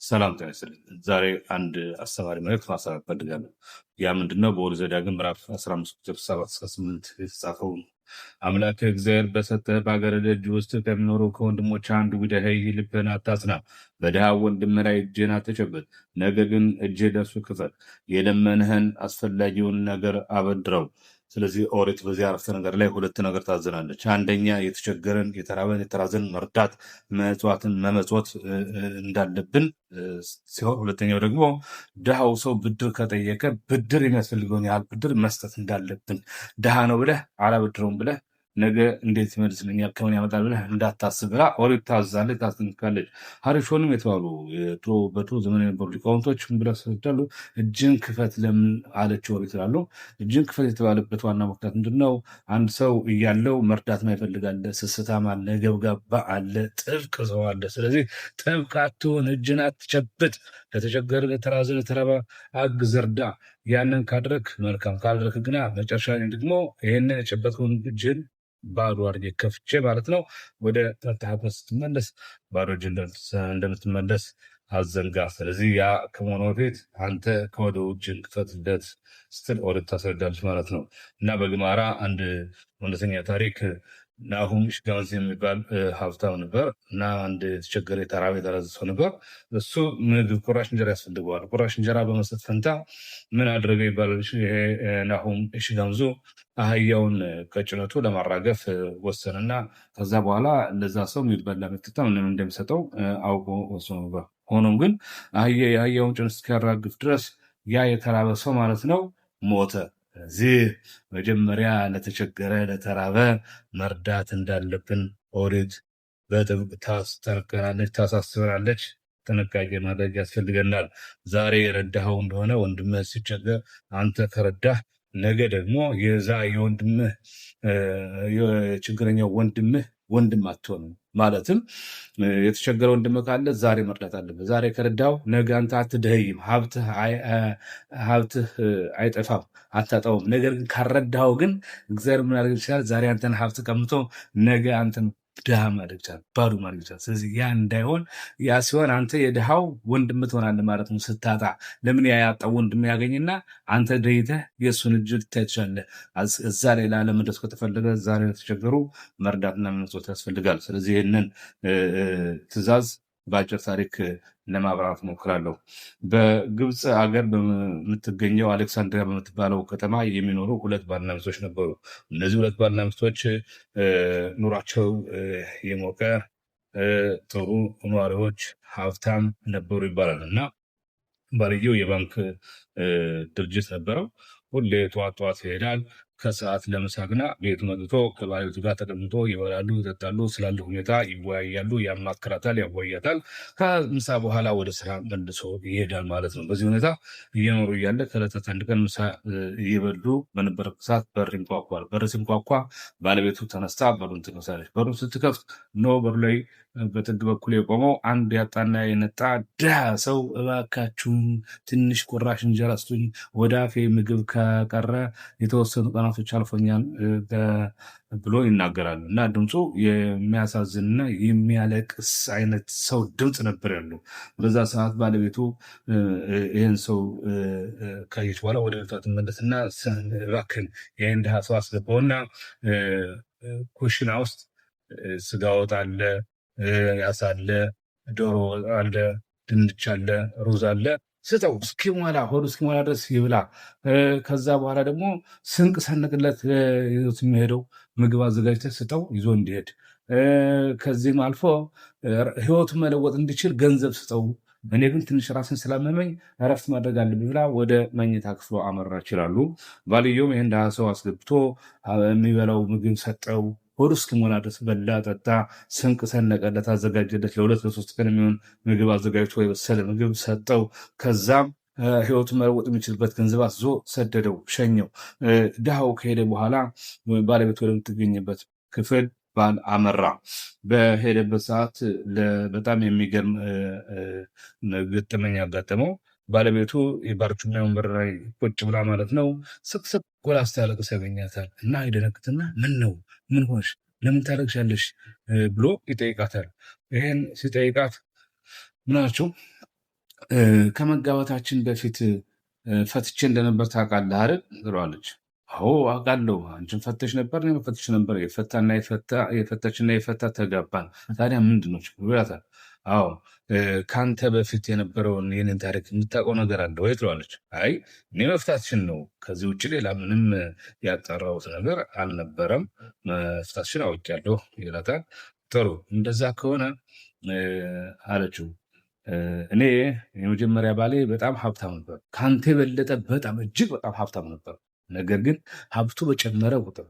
ሰላም ጤና ይስጥልኝ። ዛሬ አንድ አስተማሪ መልእክት ማስተላለፍ እፈልጋለሁ። ያ ምንድነው? በኦሪት ዘዳግም ምዕራፍ 15 ቁጥር 7 እስከ 8 የተጻፈው ነው። አምላክህ እግዚአብሔር በሰጠህ በአገር ደጅ ውስጥ ከሚኖሩ ከወንድሞች አንዱ ቢደኸይ ልብህን አታጽና፣ በድሃው ወንድም ላይ እጅህን አትጨብጥ፣ ነገር ግን እጅህ ለእርሱ ክፈት፣ የለመንህን አስፈላጊውን ነገር አበድረው። ስለዚህ ኦሪት በዚህ አረፍተ ነገር ላይ ሁለት ነገር ታዘናለች። አንደኛ የተቸገረን የተራበን የተራዘን መርዳት መጽዋትን መመጽወት እንዳለብን ሲሆን፣ ሁለተኛው ደግሞ ድሃው ሰው ብድር ከጠየቀ ብድር የሚያስፈልገውን ያህል ብድር መስጠት እንዳለብን፣ ድሃ ነው ብለህ አላበድረውም ብለህ ነገ እንዴት ይመልስልኛል ከምን ያመጣል ብለህ እንዳታስብ ብላ ኦሪት ታዛለች፣ ታስጠንቅቃለች። ሀሪሾንም የተባሉ በድሮ ዘመን የነበሩ ሊቃውንቶች ብለው ያስረዳሉ። እጅን ክፈት ለምን አለችው ኦሪት ይላሉ። እጅን ክፈት የተባለበት ዋና ምክንያት ምንድነው? አንድ ሰው እያለው መርዳት ማይፈልግ አለ፣ ስስታም አለ፣ ገብጋባ አለ፣ ጥብቅ ሰው አለ። ስለዚህ ጥብቅ አትሁን፣ እጅን አትጨብጥ፣ ለተቸገረ ለተራዘ ለተራበ አግዝ፣ እርዳ። ያንን ካድረግ መልካም፣ ካላደረግ ግና መጨረሻ ደግሞ ይህንን የጨበጥከውን እጅን ባዶ አድርጌ ከፍቼ ማለት ነው ወደ ተታበት ስትመለስ ባዶ እጅ እንደምትመለስ አዘንጋ። ስለዚህ ያ ከመሆኑ በፊት አንተ ከወደ እጅን ክፈትለት ስትል ኦሪት ታስረዳለች ማለት ነው። እና በግማራ አንድ እውነተኛ ታሪክ ናሁም ሽጋንዝ የሚባል ሀብታም ነበር እና አንድ የተቸገረ የተራበ የተራዘ ሰው ነበር። እሱ ምግብ ቁራሽ እንጀራ ያስፈልገዋል። ቁራሽ እንጀራ በመስጠት ፈንታ ምን አድረገ ይባላል። ይሄ ናሁም ሽጋንዙ አህያውን ከጭነቱ ለማራገፍ ወሰንና ከዛ በኋላ ለዛ ሰው የሚበላ የሚጠጣ ምንም እንደሚሰጠው አውቆ ወስኖ ነበር። ሆኖም ግን የአህያውን ጭነት እስኪያራግፍ ድረስ ያ የተራበ ሰው ማለት ነው ሞተ። እዚህ መጀመሪያ ለተቸገረ ለተራበ መርዳት እንዳለብን ኦሪት በጥብቅ ታስጠነቅቀናለች፣ ታሳስበናለች። ጥንቃቄ ማድረግ ያስፈልገናል። ዛሬ የረዳኸው እንደሆነ ወንድምህ ሲቸገር አንተ ከረዳህ ነገ ደግሞ የዛ የወንድምህ የችግረኛው ወንድምህ ወንድም አትሆንም። ማለትም የተቸገረ ወንድምህ ካለ ዛሬ መርዳት አለበት። ዛሬ ከረዳው ነገ አንተ አትደኸይም፣ ሀብትህ አይጠፋም፣ አታጣውም። ነገር ግን ካረዳው ግን እግዚአብሔር ምን ያደርግ ይችላል? ዛሬ አንተን ሀብት ቀምቶ ነገ አንተን ድሃ ማድረግ ይችላል፣ ባዶ ማድረግ ይችላል። ስለዚህ ያ እንዳይሆን፣ ያ ሲሆን አንተ የድሃው ወንድም ትሆናለህ ማለት ነው። ስታጣ ለምን ያ ያጣው ወንድም ያገኝና አንተ ደይተህ የእሱን እጅ ልታይ ትችላለህ። እዛ ላይ ላለመድረስ ከተፈለገ ዛሬ የተቸገሩ መርዳትና መመጽወት ያስፈልጋል። ስለዚህ ይህንን ትእዛዝ በአጭር ታሪክ ለማብራራት ሞክራለሁ። በግብፅ ሀገር በምትገኘው አሌክሳንድሪያ በምትባለው ከተማ የሚኖሩ ሁለት ባልና ሚስቶች ነበሩ። እነዚህ ሁለት ባልና ሚስቶች ኑሯቸው የሞቀ ጥሩ ኗሪዎች፣ ሀብታም ነበሩ ይባላል እና ባልየው የባንክ ድርጅት ነበረው። ሁሌ ጠዋት ጠዋት ይሄዳል። ከሰዓት ለምሳ ግና ቤቱ መጥቶ ከባለቤቱ ጋር ተቀምጦ ይበላሉ፣ ይጠጣሉ፣ ስላለ ሁኔታ ይወያያሉ፣ ያማክራታል፣ ያወያታል። ከምሳ በኋላ ወደ ስራ መልሶ ይሄዳል ማለት ነው። በዚህ ሁኔታ እየኖሩ እያለ ከዕለታት አንድ ቀን ምሳ እየበሉ በነበረበት ሰዓት በር ይንኳኳል። በር ሲንኳኳ ባለቤቱ ተነስታ በሩን ትከፍታለች። በሩን ስትከፍት በሩ ላይ በጥግ በኩል የቆመው አንድ ያጣና የነጣ ድሃ ሰው እባካችሁን ትንሽ ቁራሽ እንጀራ ስጡኝ፣ ወደ አፌ ምግብ ከቀረ የተወሰኑ ቀናቶች አልፎኛል ብሎ ይናገራል። እና ድምፁ የሚያሳዝንና የሚያለቅስ አይነት ሰው ድምፅ ነበር ያለው። በዛ ሰዓት ባለቤቱ ይህን ሰው ካየች በኋላ ወደ ቤቷ ትመለስና እባክህን ይህን ድሃ ሰው አስገባውና ኩሽና ውስጥ ስጋ ወጥ አለ፣ ያሳ አለ፣ ዶሮ አለ፣ ድንች አለ፣ ሩዝ አለ፣ ስጠው እስኪሞላ ሆዱ እስኪሞላ ድረስ ይብላ። ከዛ በኋላ ደግሞ ስንቅ ሰንቅለት፣ የሚሄደው ምግብ አዘጋጅተህ ስጠው ይዞ እንዲሄድ። ከዚህም አልፎ ህይወቱ መለወጥ እንዲችል ገንዘብ ስጠው። እኔ ግን ትንሽ ራስን ስላመመኝ እረፍት ማድረግ አለብኝ ብላ ወደ መኝታ ክፍሎ አመራ ይችላሉ። ባልየውም ይህን ድሃ ሰው አስገብቶ የሚበላው ምግብ ሰጠው። ሆዱ እስኪሞላ ድረስ በላ፣ ጠጣ፣ ስንቅ ሰነቀለት፣ አዘጋጀለት። ለሁለት ለሶስት ቀን የሚሆን ምግብ አዘጋጅቶ የበሰለ ምግብ ሰጠው። ከዛም ህይወቱን መለወጥ የሚችልበት ገንዘብ አስዞ ሰደደው፣ ሸኘው። ድሃው ከሄደ በኋላ ባለቤት ወደምትገኝበት ክፍል ባል አመራ። በሄደበት ሰዓት በጣም የሚገርም ገጠመኝ ያጋጠመው። ባለቤቱ የባርቹና ወንበር ላይ ቁጭ ብላ ማለት ነው ስቅስቅ ብላ ስታለቅስ ያገኛታል እና ይደነግጥና ምን ነው ምን ሆንሽ ለምን ታለቅሻለሽ ብሎ ይጠይቃታል። ይሄን ሲጠይቃት ምናችሁ ከመጋባታችን በፊት ፈትቼ እንደነበር ታውቃለህ አይደል ትለዋለች። አዎ አውቃለሁ፣ አንቺን ፈተሽ ነበር፣ እኔም ፈትሽ ነበር፣ የፈታችና የፈታ ተጋባን። ታዲያ ምንድን ነው ችግሩ ይላታል። አዎ ከአንተ በፊት የነበረውን ይህንን ታሪክ የምታውቀው ነገር አለ ወይ ትለዋለች። አይ እኔ መፍታትሽን ነው፣ ከዚህ ውጭ ሌላ ምንም ያጣራሁት ነገር አልነበረም፣ መፍታትሽን አውቄያለሁ ይላታል። ጥሩ እንደዛ ከሆነ አለችው፣ እኔ የመጀመሪያ ባሌ በጣም ሀብታም ነበር፣ ከአንተ የበለጠ በጣም እጅግ በጣም ሀብታም ነበር። ነገር ግን ሀብቱ በጨመረ ቁጥር፣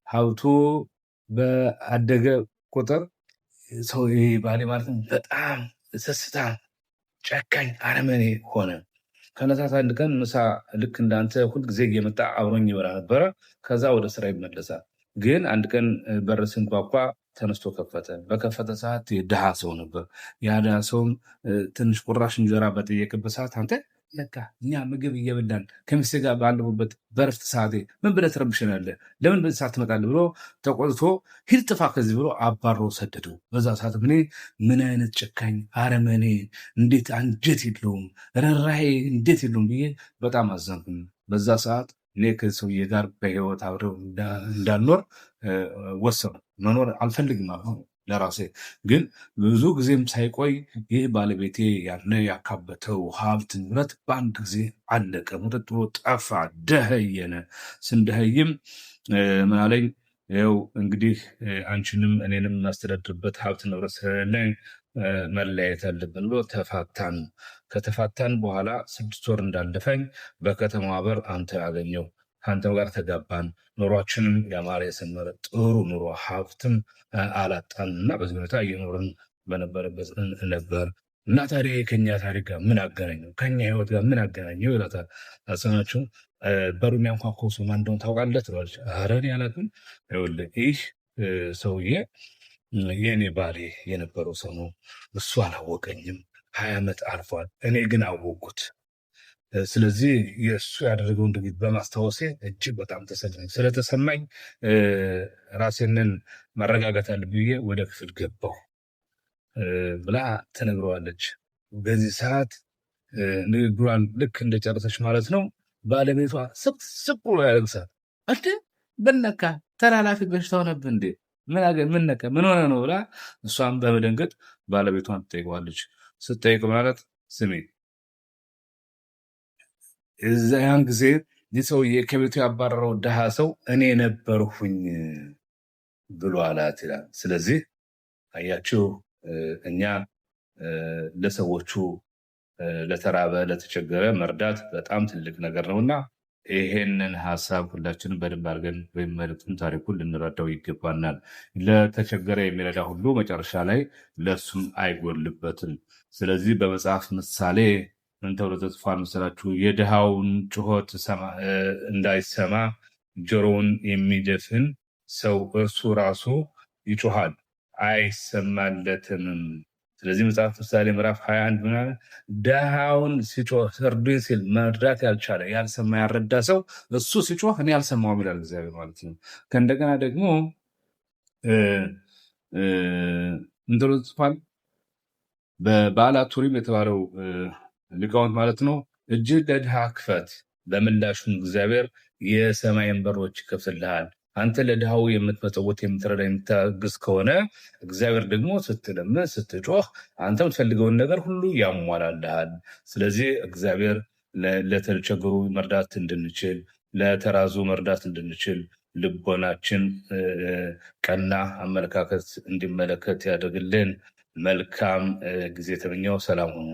ሀብቱ በአደገ ቁጥር ሰው ባሌ ማለት በጣም ስስታ፣ ጨካኝ፣ አረመኔ ሆነ። ከዕለታት አንድ ቀን ምሳ ልክ እንዳንተ ሁልጊዜ እየመጣ አብሮኝ ይበላ ነበረ። ከዛ ወደ ስራ ይመለሳል። ግን አንድ ቀን በር ስንኳኳ ተነስቶ ከፈተ። በከፈተ ሰዓት የድሃ ሰው ነበር። ያ ድሃ ሰውም ትንሽ ቁራሽ እንጀራ በጠየቅበት ሰዓት አንተ ለካ እኛ ምግብ እየበላን ከሚስቴ ጋር ባለሁበት በረፍት ሰዓቴ ምን ብለህ ትረብሸናለህ? ለምን በዚህ ሰዓት ትመጣለህ? ብሎ ተቆጥቶ ሂድ ጥፋ ከዚህ ብሎ አባሮ ሰደደው። በዛ ሰዓት እኔ ምን አይነት ጨካኝ አረመኔ፣ እንዴት አንጀት የለውም ርህራሄ እንዴት የለውም ብዬ በጣም አዘንኩኝ። በዛ ሰዓት እኔ ከሰውዬ ጋር በህይወት አብረው እንዳልኖር ወሰኑ። መኖር አልፈልግም አሁን ለራሴ። ግን ብዙ ጊዜም ሳይቆይ ይህ ባለቤቴ ያነ ያካበተው ሀብት ንብረት በአንድ ጊዜ አለቀ፣ ሙጥጥ ብሎ ጠፋ፣ ደኸየነ። ስንደኸይም ምን አለኝ፣ ይኸው እንግዲህ አንቺንም እኔንም እናስተዳድርበት ሀብት ንብረት ስለሌለኝ መለያየት አለብን ብሎ ተፋታን። ከተፋታን በኋላ 6 ወር እንዳለፈኝ በከተማ በር አንተ አገኘው፣ ከአንተም ጋር ተጋባን። ኑሯችንም ያማረ የሰመረ ጥሩ ኑሮ ሀብትም አላጣን እና በዚህ ሁኔታ እየኖርን በነበረበት ነበር። እና ታዲያ ከኛ ታሪክ ጋር ምን አገናኘው? ከኛ ህይወት ጋር ምን አገናኘው ይላታል። አሰናችሁ በሩ የሚያንኳኳው ሰው ማን እንደሆነ ታውቃለህ ትለዋለች። ኧረ እኔ አላውቅም። ይኸውልህ ይህ ሰውዬ የእኔ ባሌ የነበረው ሰው ነው። እሱ አላወቀኝም። 20 ዓመት አልፏል። እኔ ግን አወቅኩት። ስለዚህ የእሱ ያደረገውን ድርጊት በማስታወሴ እጅግ በጣም ስለተሰማኝ ራሴንን ማረጋጋት አለብኝ ብዬ ወደ ክፍል ገባሁ ብላ ትነግረዋለች። በዚህ ሰዓት ንግግሯን ልክ እንደጨረሰች ማለት ነው ባለቤቷ ስቅ ብሎ ያለቅሳል። እንዴ በነካ ተላላፊ በሽታ ሆነብህ እንዴ? ምን ነካ? ምን ሆነ ነው ብላ እሷም በመደንገጥ ባለቤቷን ትጠይቀዋለች። ስትጠይቅ ማለት ስሜ ያን ጊዜ ይህ ሰውዬ ከቤቱ ያባረረው ድሃ ሰው እኔ ነበርሁኝ ብሎ አላት ይላል። ስለዚህ አያችሁ እኛ ለሰዎቹ ለተራበ ለተቸገረ መርዳት በጣም ትልቅ ነገር ነውና ይሄንን ሀሳብ ሁላችንም በደንብ አድርገን ወይም መልዕክቱን ታሪኩን ልንረዳው ይገባናል። ለተቸገረ የሚረዳ ሁሉ መጨረሻ ላይ ለሱም አይጎልበትም። ስለዚህ በመጽሐፍ ምሳሌ ምን ተብሎ ተጽፏል መሰላችሁ? የድሃውን ጩኸት እንዳይሰማ ጆሮውን የሚደፍን ሰው እርሱ ራሱ ይጮሃል አይሰማለትም። ስለዚህ መጽሐፍ ምሳሌ ምዕራፍ 21 ምናምን ድሃውን ሲጮህ እርዱኝ ሲል መርዳት ያልቻለ ያልሰማ ያልረዳ ሰው እሱ ሲጮህ እኔ አልሰማውም ይላል እግዚአብሔር ማለት ነው። ከእንደገና ደግሞ ምን ተብሎ ተጽፏል? በበዓላት ቱሪም የተባለው ሊቃውንት ማለት ነው እጅግ ለድሃ ክፈት፣ በምላሹም እግዚአብሔር የሰማይን በሮች ይከፍትልሃል። አንተ ለድሃው የምትመጸውት የምትረዳ የምታግዝ ከሆነ እግዚአብሔር ደግሞ ስትለምን ስትጮህ አንተ የምትፈልገውን ነገር ሁሉ ያሟላልሃል። ስለዚህ እግዚአብሔር ለተቸገሩ መርዳት እንድንችል፣ ለተራዙ መርዳት እንድንችል ልቦናችን ቀና አመለካከት እንዲመለከት ያደርግልን። መልካም ጊዜ ተመኘው። ሰላም ሆኑ።